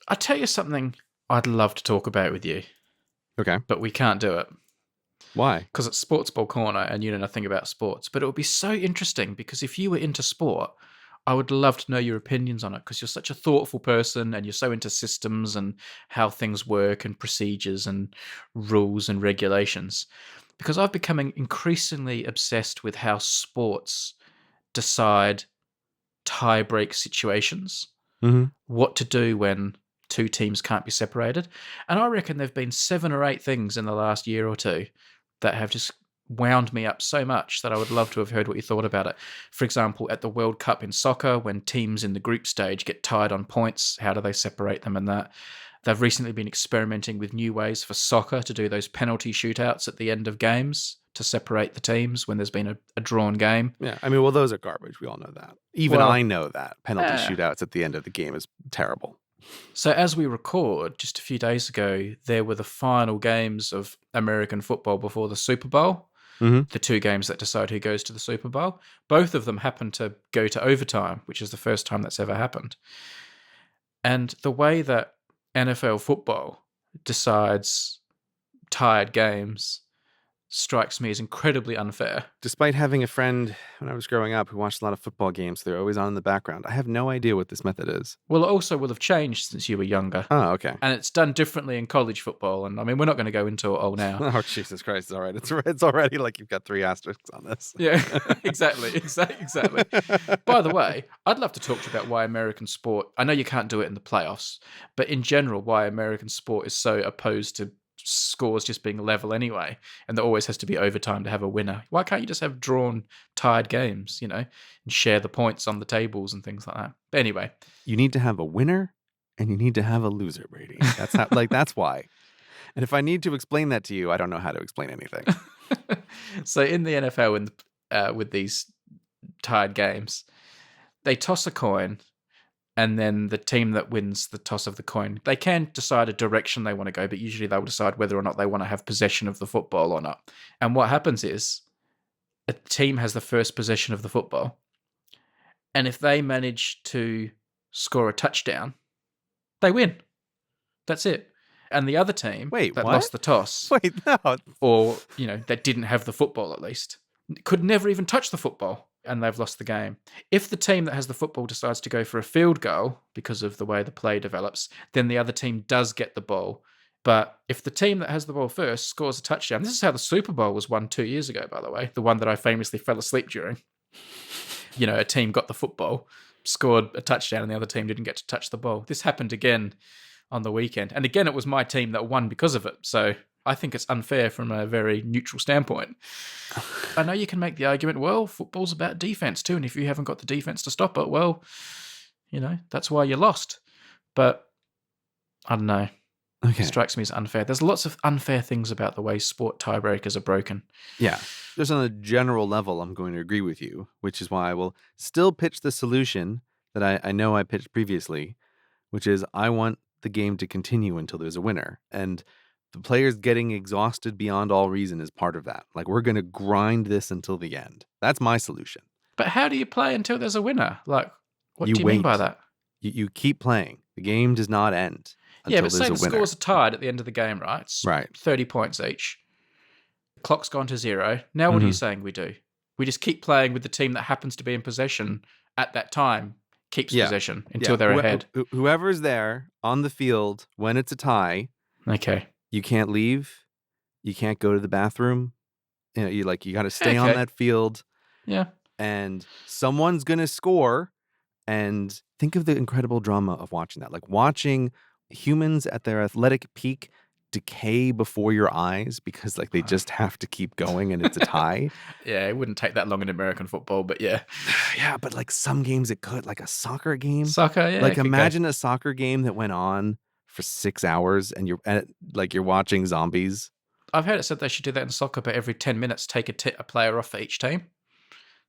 I tell you something I'd love to talk about with you, Okay. but we can't do it Why? because it's Sportsball Corner and you know nothing about sports. But it would be so interesting because if you were into sport, I would love to know your opinions on it because you're such a thoughtful person and you're so into systems and how things work and procedures and rules and regulations. Because I've become increasingly obsessed with how sports decide tie-break situations, Mm-hmm. what to do when two teams can't be separated. And I reckon there've been 7 or 8 things in the last year or two that have just wound me up so much that I would love to have heard what you thought about it. For example, at the World Cup in soccer, when teams in the group stage get tied on points, how do they separate them and that? They've recently been experimenting with new ways for soccer to do those penalty shootouts at the end of games to separate the teams when there's been a drawn game. Yeah. I mean, well, those are garbage. We all know that. Even I Well, know that penalty shootouts at the end of the game is terrible. so as we record, just a few days ago, there were the final games of American football before the Super Bowl. Mm-hmm. The 2 games that decide who goes to the Super Bowl. Both of them happen to go to overtime, which is the first time that's ever happened. And the way that NFL football decides tied games strikes me as incredibly unfair. Despite having a friend when I was growing up who watched a lot of football games, they're always on in the background. I have no idea what this method is. Well, it also will have changed since you were younger. Oh, okay. And it's done differently in college football. And I mean, we're not going to go into it all now. Oh, Jesus Christ. All right. It's already like you've got 3 asterisks on this. Yeah, exactly. By the way, I'd love to talk to you about why American sport, I know you can't do it in the playoffs, but in general, why American sport is so opposed to scores just being level anyway, and there always has to be overtime to have a winner. Why can't you just have drawn, tied games, and share the points on the tables and things like that? But anyway. You need to have a winner and you need to have a loser, Brady. That's how, that's why. And if I need to explain that to you, I don't know how to explain anything. So in the NFL, with these tied games, they toss a coin, and then the team that wins the toss of the coin, they can decide a direction they want to go, but usually they will decide whether or not they want to have possession of the football or not. And what happens is a team has the first possession of the football, and if they manage to score a touchdown, they win. That's it. And the other team that lost the toss, Wait, no. or that didn't have the football at least, could never even touch the football, and they've lost the game. If the team that has the football decides to go for a field goal because of the way the play develops, then the other team does get the ball. But if the team that has the ball first scores a touchdown, this is how the Super Bowl was won 2 years ago, by the way, the one that I famously fell asleep during. A team got the football, scored a touchdown, and the other team didn't get to touch the ball. This happened again on the weekend. And again, it was my team that won because of it. So I think it's unfair from a very neutral standpoint. I know you can make the argument, well, football's about defense too, and if you haven't got the defense to stop it, well, that's why you lost. But I don't know. Okay. It strikes me as unfair. There's lots of unfair things about the way sport tiebreakers are broken. Yeah. Just on a general level, I'm going to agree with you, which is why I will still pitch the solution that I know I pitched previously, which is I want the game to continue until there's a winner. And the players getting exhausted beyond all reason is part of that. Like, we're going to grind this until the end. That's my solution. But how do you play until there's a winner? Like, what do you mean by that? You keep playing. The game does not end until but say there's the a winner. scores are tied at the end of the game, right? It's Right. 30 points each. The clock's gone to 0. Now what are you saying we do? We just keep playing with the team that happens to be in possession at that time, keeps possession until they're ahead. Whoever's there on the field when it's a tie, okay, you can't leave. You can't go to the bathroom. You got to stay on that field. Yeah. And someone's going to score. And think of the incredible drama of watching that. Like watching humans at their athletic peak decay before your eyes because they just have to keep going and it's a tie. Yeah, it wouldn't take that long in American football, but yeah. Yeah, but some games it could, like a soccer game. Soccer, yeah. Imagine a soccer game that went on for 6 hours and you're watching zombies. I've heard it said they should do that in soccer, but every 10 minutes take a player off for each team.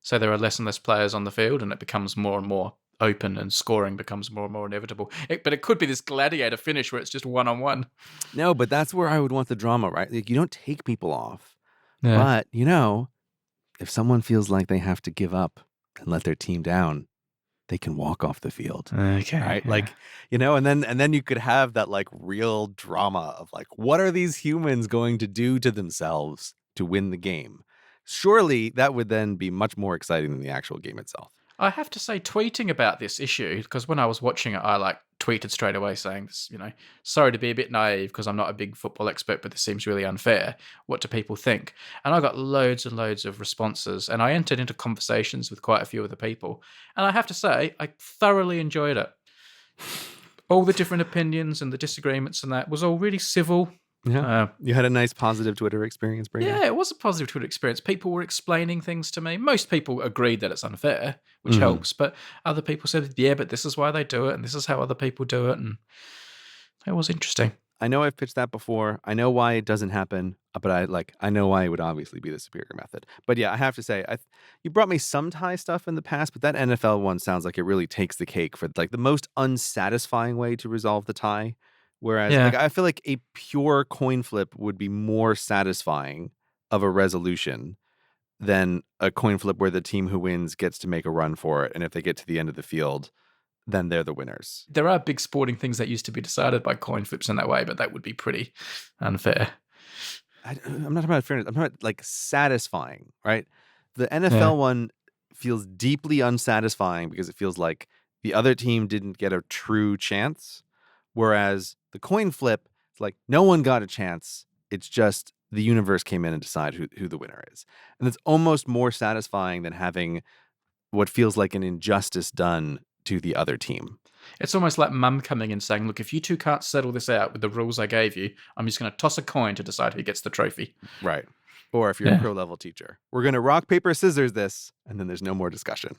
So there are less and less players on the field and it becomes more and more open and scoring becomes more and more inevitable. But it could be this gladiator finish where it's just one-on-one. No, but that's where I would want the drama, right? You don't take people off. Yeah. But, if someone feels like they have to give up and let their team down, they can walk off the field. Okay. Right? Yeah. Like, and then you could have that like real drama of like, what are these humans going to do to themselves to win the game? Surely that would then be much more exciting than the actual game itself. I have to say, tweeting about this issue, because when I was watching it, I tweeted straight away saying, sorry to be a bit naive because I'm not a big football expert, but this seems really unfair. What do people think? And I got loads and loads of responses, and I entered into conversations with quite a few of the people. And I have to say, I thoroughly enjoyed it. All the different opinions and the disagreements and that was all really civil. Yeah. You had a nice positive Twitter experience, Brady. Yeah, it was a positive Twitter experience. People were explaining things to me. Most people agreed that it's unfair, which helps. But other people said, yeah, but this is why they do it, and this is how other people do it. And it was interesting. I know I've pitched that before. I know why it doesn't happen, but I know why it would obviously be the superior method. But yeah, I have to say, you brought me some tie stuff in the past, but that NFL one sounds like it really takes the cake for like the most unsatisfying way to resolve the tie. Whereas, Yeah. like, I feel like a pure coin flip would be more satisfying of a resolution than a coin flip where the team who wins gets to make a run for it. And if they get to the end of the field, then they're the winners. There are big sporting things that used to be decided by coin flips in that way, but that would be pretty unfair. I'm not talking about fairness. I'm talking about like satisfying, right? The NFL one feels deeply unsatisfying because it feels like the other team didn't get a true chance. Whereas the coin flip, it's like no one got a chance. It's just the universe came in and decided who the winner is. And it's almost more satisfying than having what feels like an injustice done to the other team. It's almost like mum coming in saying, look, if you two can't settle this out with the rules I gave you, I'm just going to toss a coin to decide who gets the trophy. Right. Or if you're a pro level teacher, we're going to rock, paper, scissors this, and then there's no more discussion.